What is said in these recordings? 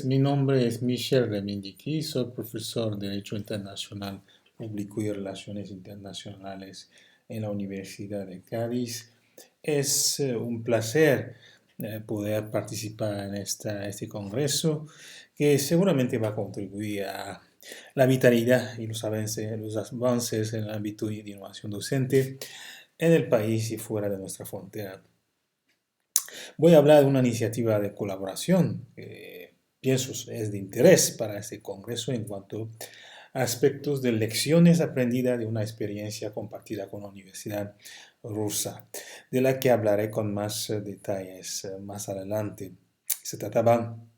Mi nombre es Michel Remindiki, soy profesor de Derecho Internacional Público y Relaciones Internacionales en la Universidad de Cádiz. Es un placer poder participar en este congreso que seguramente va a contribuir a la vitalidad y los avances en el ámbito de innovación docente en el país y fuera de nuestra frontera. Voy a hablar de una iniciativa de colaboración que pienso es de interés para este congreso en cuanto a aspectos de lecciones aprendidas de una experiencia compartida con la Universidad Rusa, de la que hablaré con más detalles más adelante. Se tratan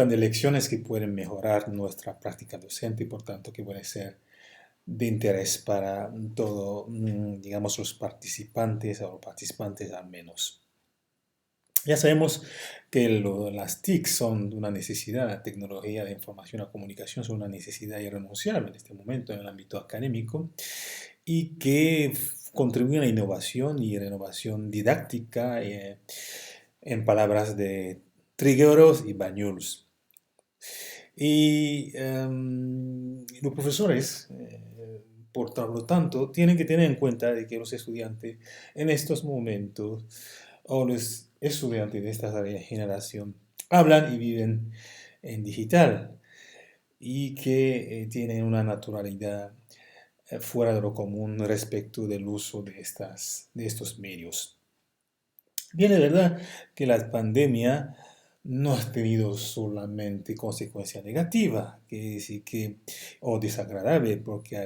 de lecciones que pueden mejorar nuestra práctica docente y por tanto que pueden ser de interés para todos, digamos, los participantes o participantes al menos. Ya sabemos que las TIC son una necesidad, la tecnología de información y comunicación son una necesidad irrenunciable en este momento en el ámbito académico y que contribuyen a la innovación y renovación didáctica en palabras de Trigueros y Bañuls. Y los profesores, por lo tanto, tienen que tener en cuenta de que los estudiantes en estos momentos o los estudiantes de esta generación hablan y viven en digital y que tienen una naturalidad fuera de lo común respecto del uso de estos medios. Bien, es verdad que la pandemia no ha tenido solamente consecuencias negativas, o desagradables, porque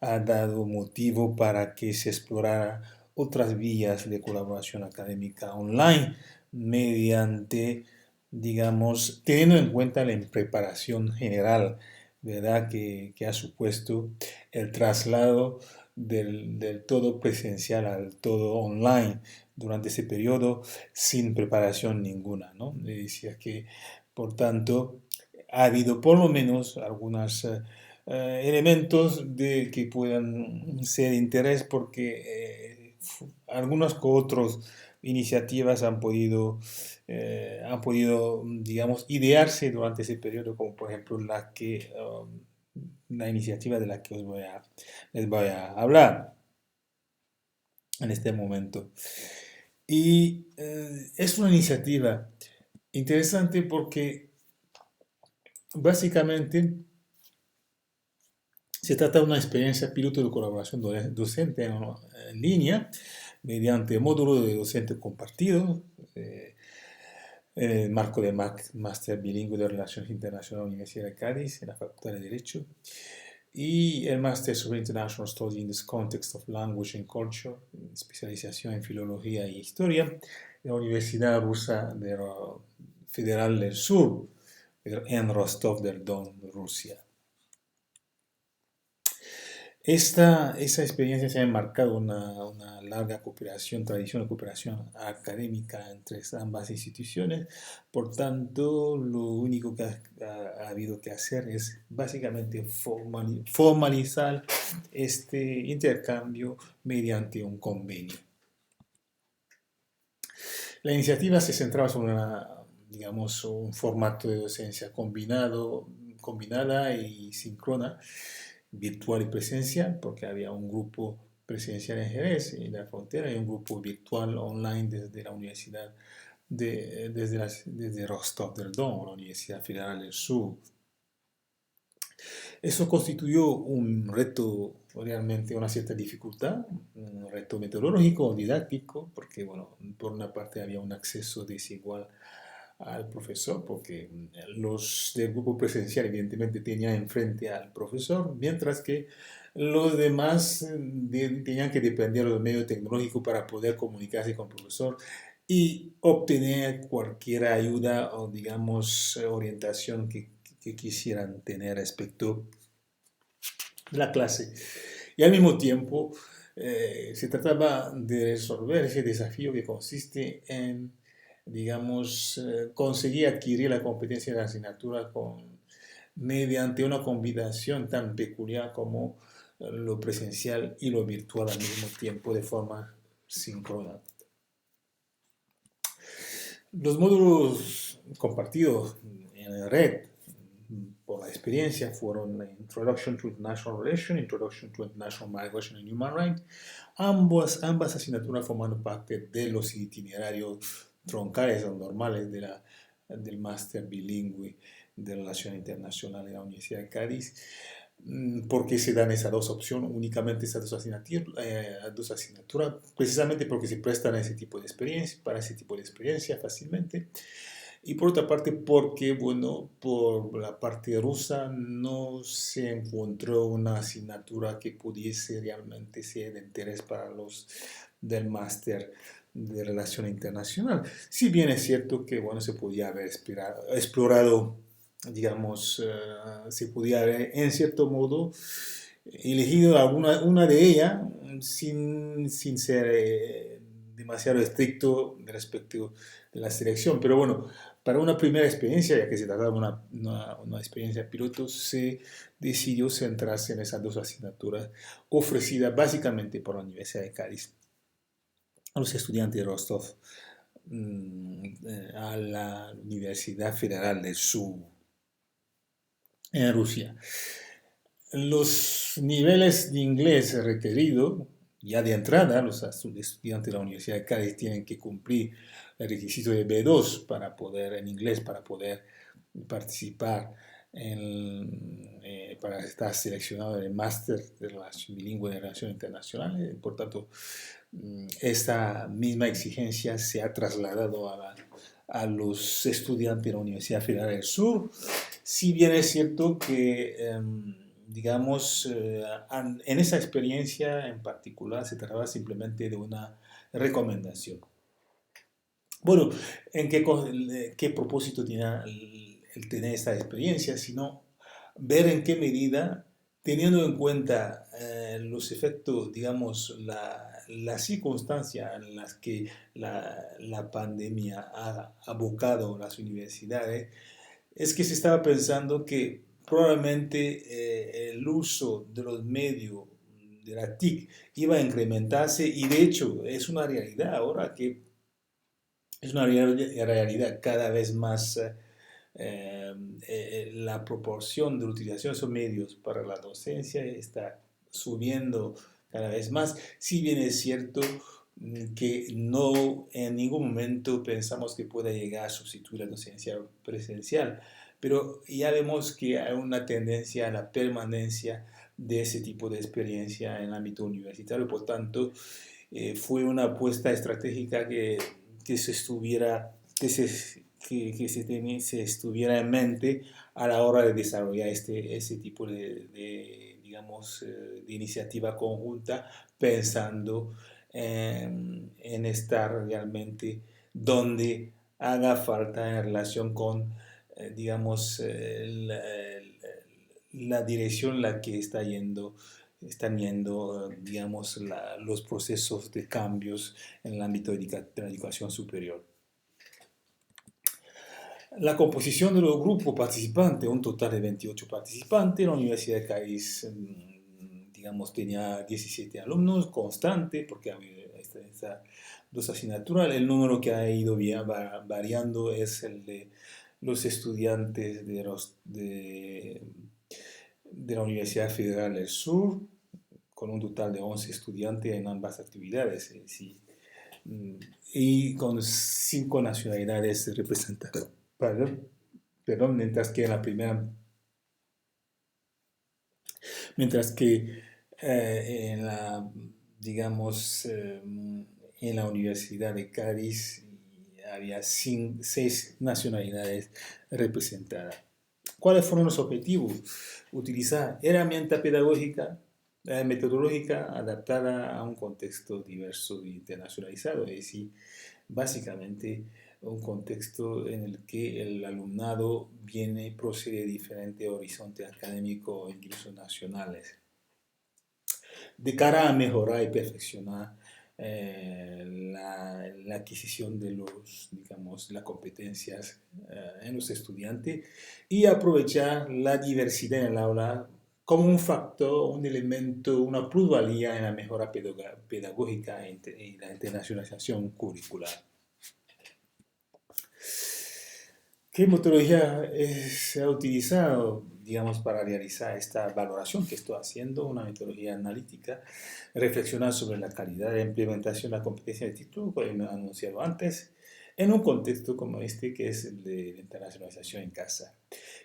ha dado motivo para que se explorara otras vías de colaboración académica online mediante, digamos, teniendo en cuenta la preparación general, ¿verdad? Que ha supuesto el traslado del todo presencial al todo online durante ese periodo sin preparación ninguna, ¿no? Le decía que, por tanto, ha habido por lo menos algunos elementos que puedan ser de interés porque algunas que otras iniciativas han podido, digamos, idearse durante ese periodo, como por ejemplo la iniciativa de la que les voy a hablar en este momento. Y es una iniciativa interesante porque básicamente se trata de una experiencia piloto de colaboración docente en línea mediante módulo de docente compartido en el marco de Máster Bilingüe de Relaciones Internacionales de la Universidad de Cádiz en la Facultad de Derecho y el Máster sobre International Studies in the Context of Language and Culture, especialización en Filología y Historia, de la Universidad Rusa Federal del Sur, en Rostov del Don, Rusia. Esa experiencia se ha enmarcado una larga tradición de cooperación académica entre ambas instituciones. Por tanto, lo único que ha habido que hacer es básicamente formalizar este intercambio mediante un convenio. La iniciativa se centraba sobre digamos, un formato de docencia combinada y síncrona, virtual y presencial, porque había un grupo presencial en Jerez y en la frontera y un grupo virtual online desde la universidad, desde Rostov del Don, la Universidad Federal del Sur. Eso constituyó un reto, realmente una cierta dificultad, un reto metodológico, didáctico, porque, bueno, por una parte había un acceso desigual al profesor, porque los del grupo presencial evidentemente tenían enfrente al profesor, mientras que los demás tenían que depender de los medios tecnológicos para poder comunicarse con el profesor y obtener cualquier ayuda o, digamos, orientación que quisieran tener respecto de la clase. Y al mismo tiempo se trataba de resolver ese desafío que consiste en, digamos, conseguir adquirir la competencia de la asignatura mediante una combinación tan peculiar como lo presencial y lo virtual al mismo tiempo de forma síncrona. Los módulos compartidos en la red por la experiencia fueron Introduction to International Relations, Introduction to International Migration and Human Rights. Ambas asignaturas forman parte de los itinerarios troncales o normales del máster bilingüe de Relaciones Internacionales de la Universidad de Cádiz. ¿Por qué se dan esas dos opciones, únicamente esas dos asignaturas? Precisamente porque se prestan a ese tipo de experiencia, para ese tipo de experiencia fácilmente. Y por otra parte, porque, bueno, por la parte rusa no se encontró una asignatura que pudiese realmente ser de interés para los del máster de Relación Internacional. Si bien es cierto que, bueno, se podía haber explorado, digamos, se podía haber, en cierto modo, elegido una de ellas sin ser demasiado estricto respecto de la selección. Pero bueno, para una primera experiencia, ya que se trataba de una experiencia piloto, se decidió centrarse en esas dos asignaturas ofrecidas básicamente por la Universidad de Cádiz a los estudiantes de Rostov, a la Universidad Federal del Sur en Rusia. Los niveles de inglés requeridos, ya de entrada, los estudiantes de la Universidad de Cádiz tienen que cumplir el requisito de B2 en inglés para poder participar para estar seleccionado en el máster de Relación Bilingüe de Relaciones Internacionales. Por tanto, esta misma exigencia se ha trasladado a los estudiantes de la Universidad Federal del Sur, si bien es cierto que, digamos, en esa experiencia en particular se trataba simplemente de una recomendación. Bueno, ¿qué propósito tiene el tener esta experiencia? Sino ver en qué medida, teniendo en cuenta los efectos, digamos, la circunstancia en las que la pandemia ha abocado las universidades, es que se estaba pensando que probablemente el uso de los medios de la TIC iba a incrementarse y de hecho es una realidad ahora que es una realidad cada vez más la proporción de utilización de esos medios para la docencia está subiendo cada vez más, si bien es cierto que no en ningún momento pensamos que pueda llegar a sustituir la docencia presencial, pero ya vemos que hay una tendencia a la permanencia de ese tipo de experiencia en el ámbito universitario, por tanto, fue una apuesta estratégica que se estuviera, se estuviera en mente a la hora de desarrollar ese tipo digamos, de iniciativa conjunta, pensando en estar realmente donde haga falta en relación con, digamos, la dirección en la que están yendo, digamos, los procesos de cambios en el ámbito de la educación superior. La composición de los grupos participantes, un total de 28 participantes, la Universidad de Cádiz, digamos, tenía 17 alumnos constantes, porque había estas dos asignaturas. El número que ha ido variando es el de los estudiantes de la Universidad Federal del Sur, con un total de 11 estudiantes en ambas actividades, sí, y con 5 nacionalidades representadas. Perdón, mientras que digamos, en la Universidad de Cádiz había 6 nacionalidades representadas. ¿Cuáles fueron los objetivos? Utilizar herramienta pedagógica, metodológica adaptada a un contexto diverso e internacionalizado, es decir, básicamente un contexto en el que el alumnado procede de diferentes horizontes académicos o incluso nacionales. De cara a mejorar y perfeccionar la adquisición de digamos, las competencias en los estudiantes y aprovechar la diversidad en el aula como un factor, un elemento, una plusvalía en la mejora pedagógica y la internacionalización curricular. ¿Qué metodología se ha utilizado, digamos, para realizar esta valoración que estoy haciendo? Una metodología analítica, reflexionar sobre la calidad de implementación de la competencia de título, como he anunciado antes, en un contexto como este que es el de la internacionalización en casa,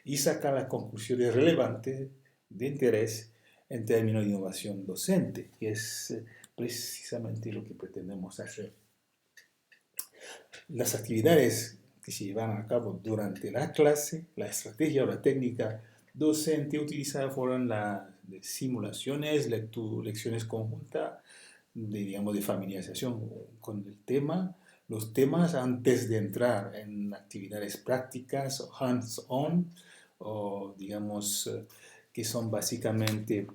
y sacar las conclusiones relevantes de interés en términos de innovación docente, que es precisamente lo que pretendemos hacer. Las actividades que se llevan a cabo durante la clase, la estrategia o la técnica docente utilizada fueron las simulaciones, lecciones conjuntas, digamos, de familiarización con el tema, los temas antes de entrar en actividades prácticas o hands-on, o digamos, que son básicamente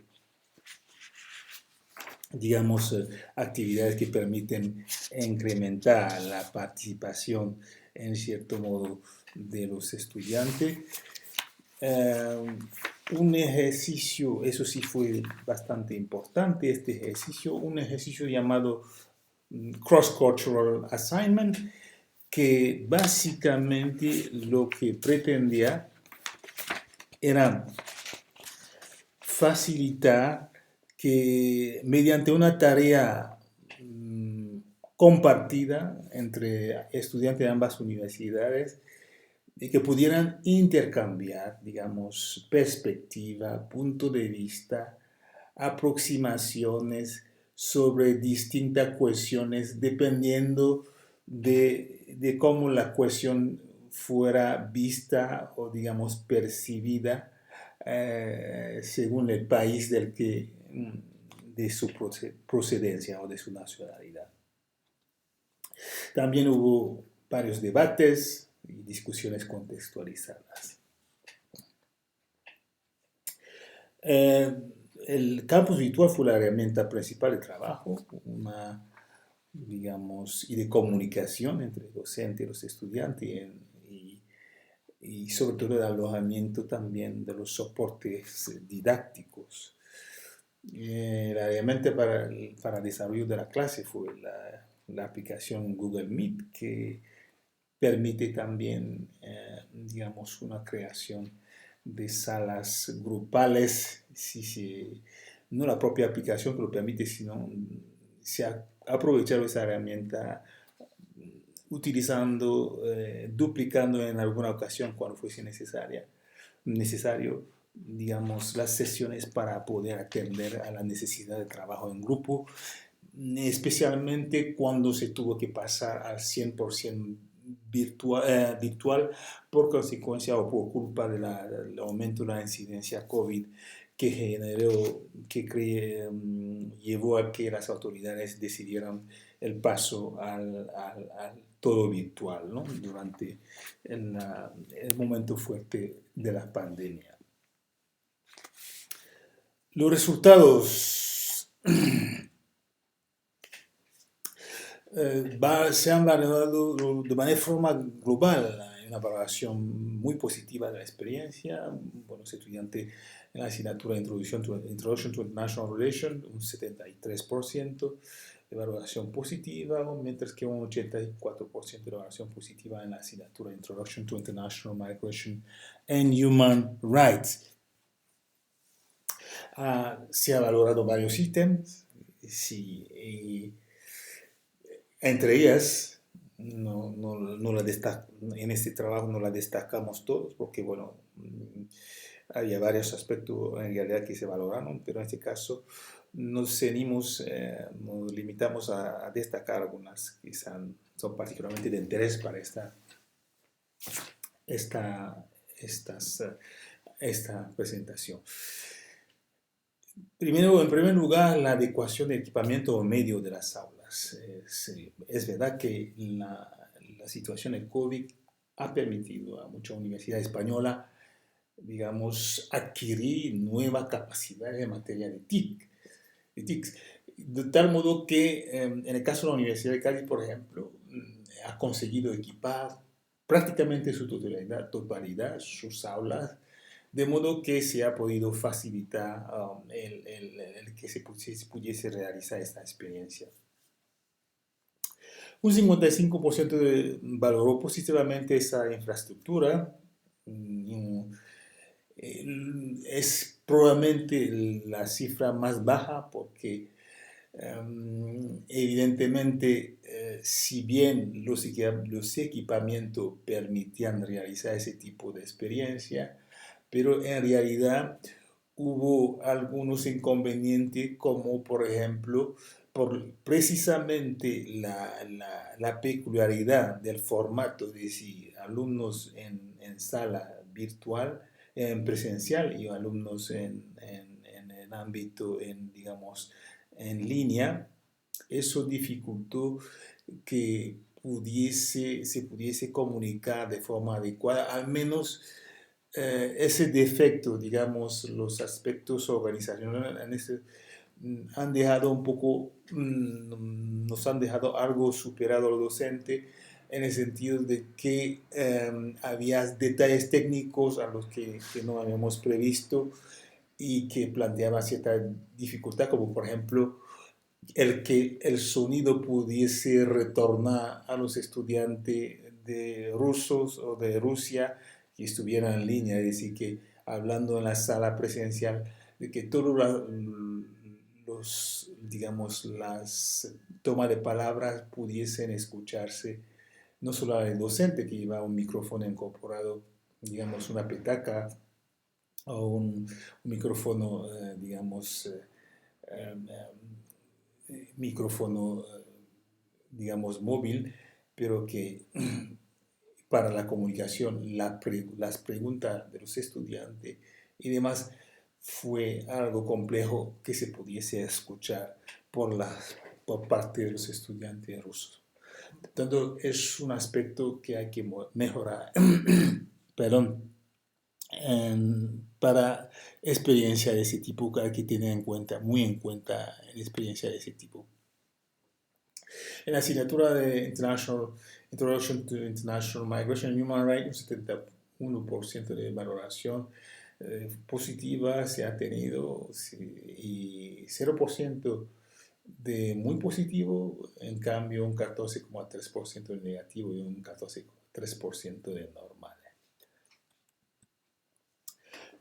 digamos, actividades que permiten incrementar la participación, en cierto modo, de los estudiantes. Un ejercicio, eso sí fue bastante importante, este ejercicio, un ejercicio llamado Cross-Cultural Assignment, que básicamente lo que pretendía era facilitar que mediante una tarea compartida entre estudiantes de ambas universidades, y que pudieran intercambiar, digamos, perspectiva, punto de vista, aproximaciones sobre distintas cuestiones, dependiendo de cómo la cuestión fuera vista o, digamos, percibida según el país del que, de su procedencia o de su nacionalidad. También hubo varios debates y discusiones contextualizadas. El campus virtual fue la herramienta principal de trabajo, digamos, y de comunicación entre el docente y los estudiantes y sobre todo el alojamiento también de los soportes didácticos. La herramienta para el desarrollo de la clase fue la aplicación Google Meet, que permite también, digamos, una creación de salas grupales, no la propia aplicación que lo permite, sino se ha aprovechado esa herramienta utilizando, duplicando en alguna ocasión cuando fuese necesario, digamos, las sesiones para poder atender a la necesidad de trabajo en grupo, especialmente cuando se tuvo que pasar al 100% virtual por consecuencia o por culpa del aumento de la incidencia COVID que llevó a que las autoridades decidieran el paso al todo virtual, ¿no? Durante el momento fuerte de la pandemia. Los resultados se han valorado de forma global. Hay una valoración muy positiva de la experiencia. Buenos estudiantes en la asignatura Introduction to International Relations, un 73% de valoración positiva, mientras que un 84% de valoración positiva en la asignatura Introduction to International Migration and Human Rights. Se ha valorado varios ítems, entre ellas, en este trabajo no la destacamos todos, porque bueno, había varios aspectos en realidad que se valoraron, pero en este caso nos limitamos a destacar algunas que son particularmente de interés para esta presentación. Primero, en primer lugar, la adecuación de equipamiento o medio de las aulas. Es verdad que la situación del COVID ha permitido a muchas universidades españolas, digamos, adquirir nueva capacidad en materia de TICs. De tal modo que, en el caso de la Universidad de Cádiz, por ejemplo, ha conseguido equipar prácticamente su totalidad sus aulas, de modo que se ha podido facilitar el que se pudiese realizar esta experiencia. Un 55% valoró positivamente esa infraestructura. Mm, Es probablemente la cifra más baja porque evidentemente, si bien los equipamientos permitían realizar ese tipo de experiencia, pero en realidad hubo algunos inconvenientes como por ejemplo, por precisamente la peculiaridad del formato de si alumnos en sala virtual, en presencial y alumnos en el ámbito, digamos, en línea, eso dificultó que se pudiese comunicar de forma adecuada, al menos ese defecto, digamos, los aspectos organizacionales han dejado un poco, nos han dejado algo superado al docente en el sentido de que había detalles técnicos a los que no habíamos previsto y que planteaba cierta dificultad, como por ejemplo el que el sonido pudiese retornar a los estudiantes de rusos o de Rusia que estuvieran en línea, es decir, que hablando en la sala presencial, de que todos los, digamos, las tomas de palabras pudiesen escucharse, no solo al docente que lleva un micrófono incorporado, digamos, una petaca o un micrófono, digamos, micrófono, digamos, móvil, pero que para la comunicación, las preguntas de los estudiantes y demás fue algo complejo que se pudiese escuchar por parte de los estudiantes rusos. Por tanto, es un aspecto que hay que mejorar. Perdón. Para experiencia de ese tipo hay que tener en cuenta, muy en cuenta, la experiencia de ese tipo. En la asignatura de Introduction to International Migration and Human Rights, un 71% de valoración positiva se ha tenido y 0% de muy positivo, en cambio un 14,3% de negativo y un 14,3% de normal.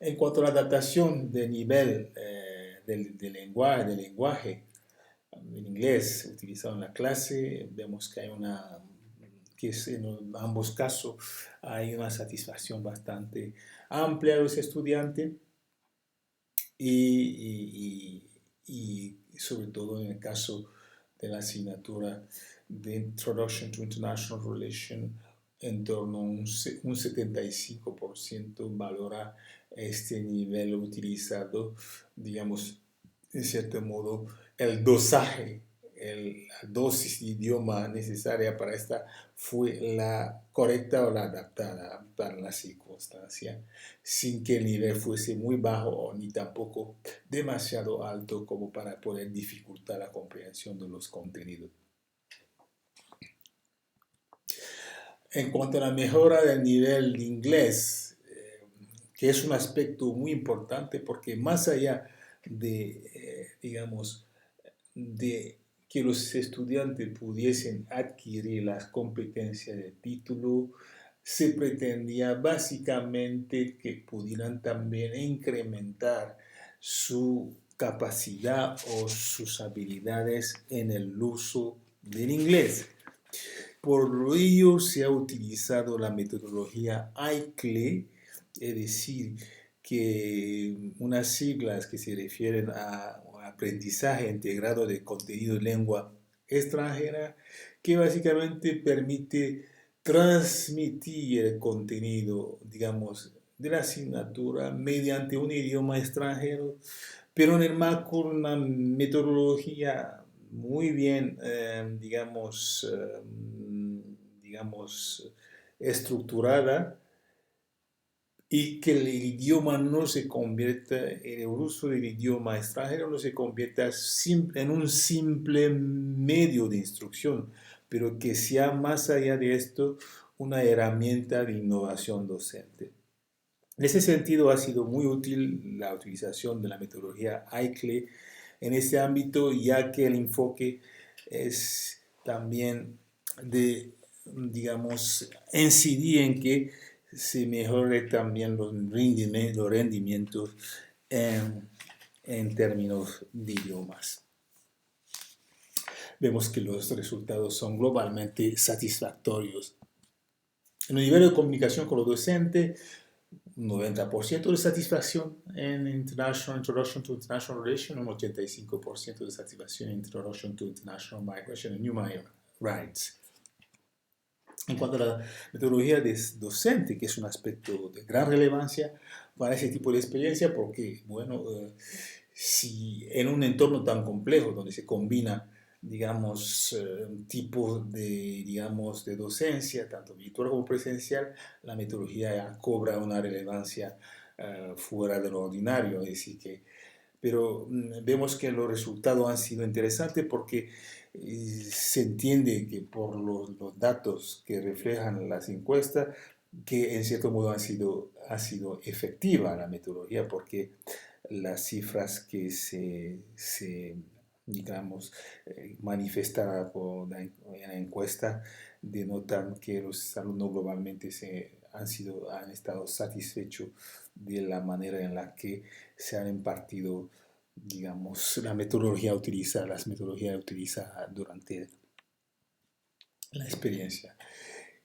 En cuanto a la adaptación de nivel del lenguaje, en inglés utilizado en la clase, vemos que hay que en ambos casos hay una satisfacción bastante amplia de los estudiantes y sobre todo en el caso de la asignatura de Introduction to International Relations, en torno a un 75% valora este nivel utilizado, digamos, en cierto modo, el dosaje, la dosis de idioma necesaria para esta fue la correcta o la adaptada para la circunstancia, sin que el nivel fuese muy bajo ni tampoco demasiado alto como para poder dificultar la comprensión de los contenidos. En cuanto a la mejora del nivel de inglés, que es un aspecto muy importante porque más allá de, digamos, de que los estudiantes pudiesen adquirir las competencias de título, se pretendía básicamente que pudieran también incrementar su capacidad o sus habilidades en el uso del inglés. Por ello se ha utilizado la metodología ICLE, es decir, que unas siglas que se refieren a aprendizaje integrado de contenido de lengua extranjera, que básicamente permite transmitir el contenido, digamos, de la asignatura mediante un idioma extranjero, pero en el marco de una metodología muy bien, digamos, estructurada y que el idioma no se convierta, el uso del idioma extranjero no se convierta en un simple medio de instrucción, pero que sea más allá de esto una herramienta de innovación docente. En ese sentido ha sido muy útil la utilización de la metodología ICLE en este ámbito, ya que el enfoque es también de, digamos, incidir en que se mejore también los rendimientos en términos de idiomas. Vemos que los resultados son globalmente satisfactorios. En el nivel de comunicación con los docentes, 90% de satisfacción en Introduction to International Relations, un 85% de satisfacción en Introduction to International Migration and Human Rights. En cuanto a la metodología docente, que es un aspecto de gran relevancia para ese tipo de experiencia, porque, bueno, si en un entorno tan complejo donde se combina, digamos, tipos de, digamos, de docencia, tanto virtual como presencial, la metodología ya cobra una relevancia fuera de lo ordinario, es decir, que pero vemos que los resultados han sido interesantes porque se entiende que por los datos que reflejan las encuestas, que en cierto modo ha sido efectiva la metodología porque las cifras que digamos, manifestadas por la encuesta denotan que los alumnos globalmente han estado satisfechos de la manera en la que se han impartido, digamos, las metodologías utilizadas durante la experiencia.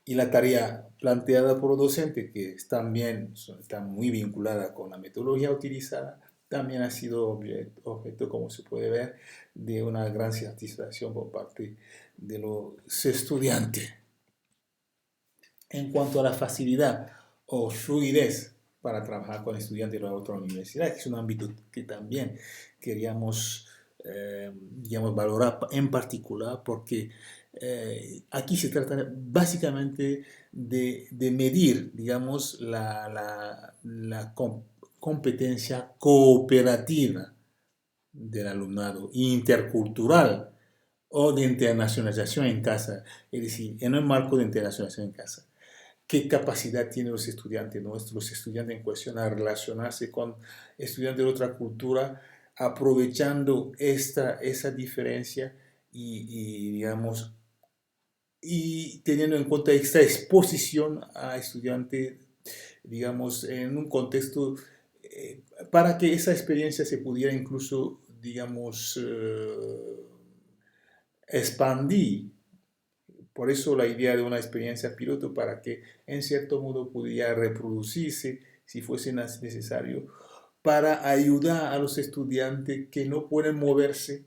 Y la tarea planteada por los docentes, que también está muy vinculada con la metodología utilizada, también ha sido objeto, como se puede ver, de una gran satisfacción por parte de los estudiantes. En cuanto a la facilidad o fluidez para trabajar con estudiantes de la otra universidad, que es un ámbito que también queríamos digamos, valorar en particular porque aquí se trata básicamente de medir, digamos, la competencia cooperativa del alumnado intercultural o de internacionalización en casa, es decir, en el marco de internacionalización en casa. ¿Qué capacidad tienen los estudiantes nuestros, los estudiantes en cuestión, a relacionarse con estudiantes de otra cultura, aprovechando esa diferencia digamos, y teniendo en cuenta esta exposición a estudiantes, digamos, en un contexto para que esa experiencia se pudiera incluso, digamos, expandir. Por eso la idea de una experiencia piloto para que en cierto modo pudiera reproducirse si fuese necesario para ayudar a los estudiantes que no pueden moverse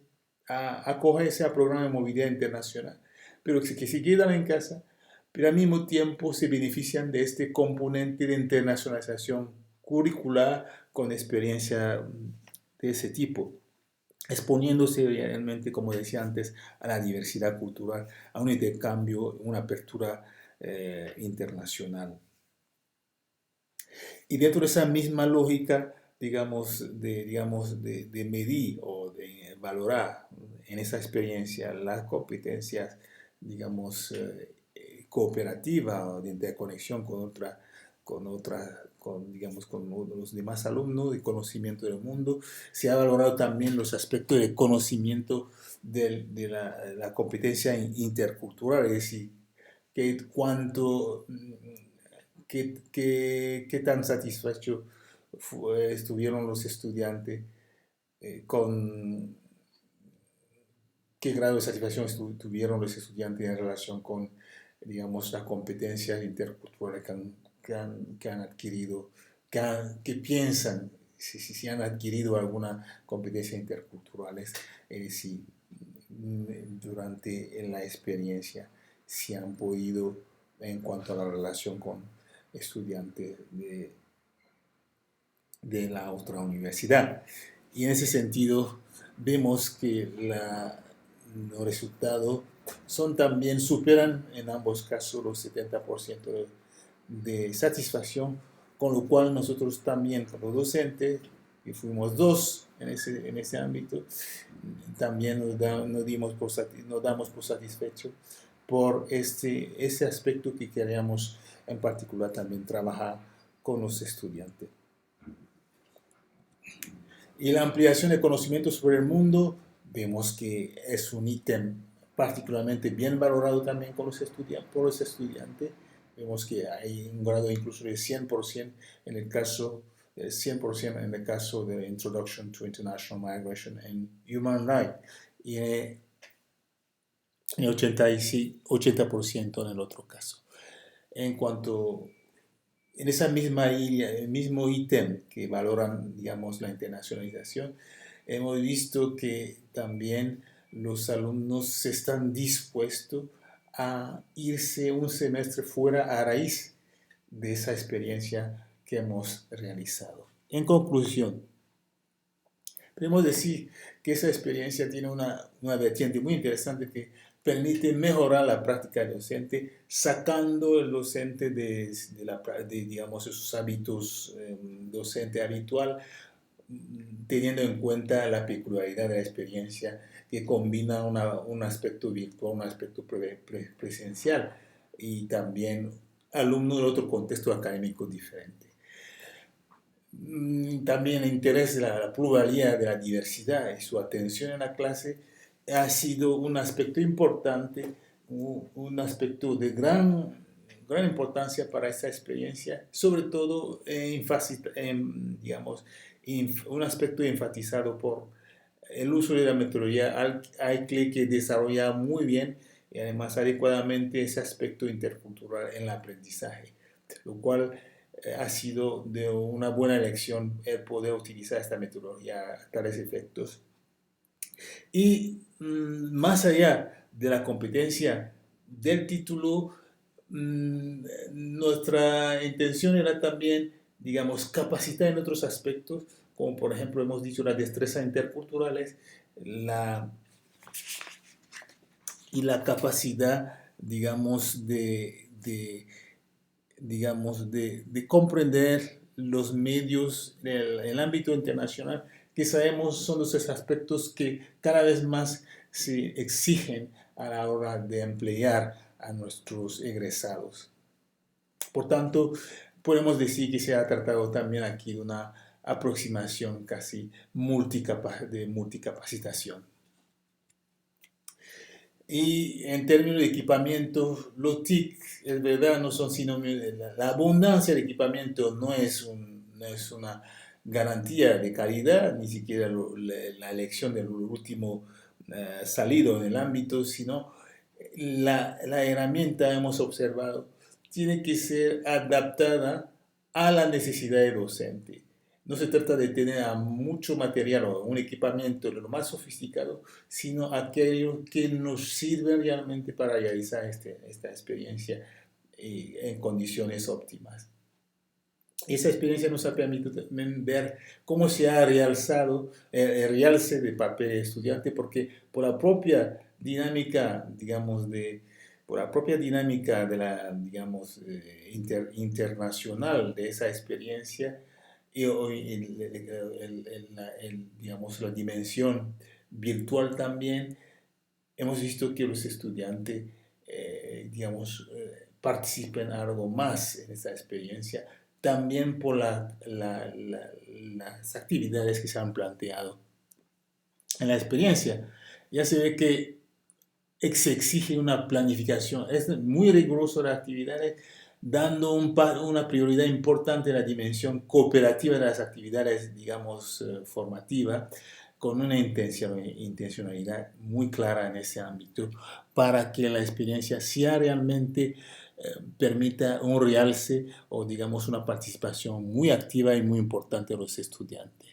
a acogerse a programas de movilidad internacional, pero que se quedan en casa, pero al mismo tiempo se benefician de este componente de internacionalización curricular con experiencia de ese tipo, exponiéndose realmente, como decía antes, a la diversidad cultural, a un intercambio, una apertura internacional. Y dentro de esa misma lógica, digamos, de medir o de valorar en esa experiencia las competencias, digamos, cooperativas o de interconexión digamos, con los demás alumnos, de conocimiento del mundo. Se ha valorado también los aspectos de conocimiento de la competencia intercultural, es decir, que cuánto qué tan satisfechos estuvieron los estudiantes, con qué grado de satisfacción tuvieron los estudiantes en relación con, digamos, las competencias interculturales que han adquirido, que piensan si han adquirido alguna competencia intercultural, es decir, durante la experiencia, si han podido, en cuanto a la relación con estudiantes de la otra universidad. Y en ese sentido vemos que los resultados superan en ambos casos los 70% de satisfacción, con lo cual nosotros también como docentes, que fuimos dos en ese ámbito, también nos damos por satisfechos por ese aspecto que queríamos en particular también trabajar con los estudiantes. Y la ampliación de conocimiento sobre el mundo, vemos que es un ítem particularmente bien valorado también por los estudiantes. Vemos que hay un grado incluso de 100% en el caso, 100% en el caso de Introduction to International Migration and Human Rights y 80% en el otro caso. En cuanto en esa misma línea, el mismo ítem que valoran, digamos, la internacionalización, hemos visto que también los alumnos están dispuestos a irse un semestre fuera a raíz de esa experiencia que hemos realizado. En conclusión, podemos decir que esa experiencia tiene una vertiente muy interesante que permite mejorar la práctica docente, sacando el docente de digamos, sus hábitos docente habitual, teniendo en cuenta la peculiaridad de la experiencia que combina un aspecto virtual, un aspecto presencial y también alumno de otro contexto académico diferente. También el interés de la pluralidad de la diversidad y su atención en la clase ha sido un aspecto importante, un aspecto de gran importancia para esta experiencia, sobre todo digamos, un aspecto enfatizado por el uso de la metodología AICLE, que desarrolla muy bien y además adecuadamente ese aspecto intercultural en el aprendizaje, lo cual ha sido de una buena elección el poder utilizar esta metodología a tales efectos. Y más allá de la competencia del título, nuestra intención era también, digamos, capacitar en otros aspectos, como por ejemplo hemos dicho las destrezas interculturales y la capacidad, digamos, de comprender los medios del ámbito internacional, que sabemos son los aspectos que cada vez más se exigen a la hora de emplear a nuestros egresados. Por tanto, podemos decir que se ha tratado también aquí de una aproximación casi de multicapacitación. Y en términos de equipamiento, los TIC, es verdad, no son sinónimos. La abundancia de equipamiento no es una garantía de calidad, ni siquiera la elección del último salido en el ámbito, sino la herramienta, hemos observado, tiene que ser adaptada a la necesidad del docente. No se trata de tener mucho material o un equipamiento de lo más sofisticado, sino aquello que nos sirve realmente para realizar esta experiencia en condiciones óptimas. Esa experiencia nos ha permitido ver cómo se ha realzado el realce del papel del estudiante, porque por la propia dinámica, digamos, por la propia dinámica de la, digamos, internacional de esa experiencia, y digamos, la dimensión virtual también, hemos visto que los estudiantes, digamos, participen algo más en esta experiencia, también por las actividades que se han planteado en la experiencia. Ya se ve que se exige una planificación, es muy riguroso las actividades, dando una prioridad importante a la dimensión cooperativa de las actividades, digamos, formativas, con una intencionalidad muy clara en ese ámbito, para que la experiencia sea realmente permita un realce o, digamos, una participación muy activa y muy importante de los estudiantes.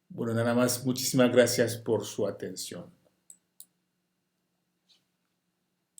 Bueno, nada más, muchísimas gracias por su atención.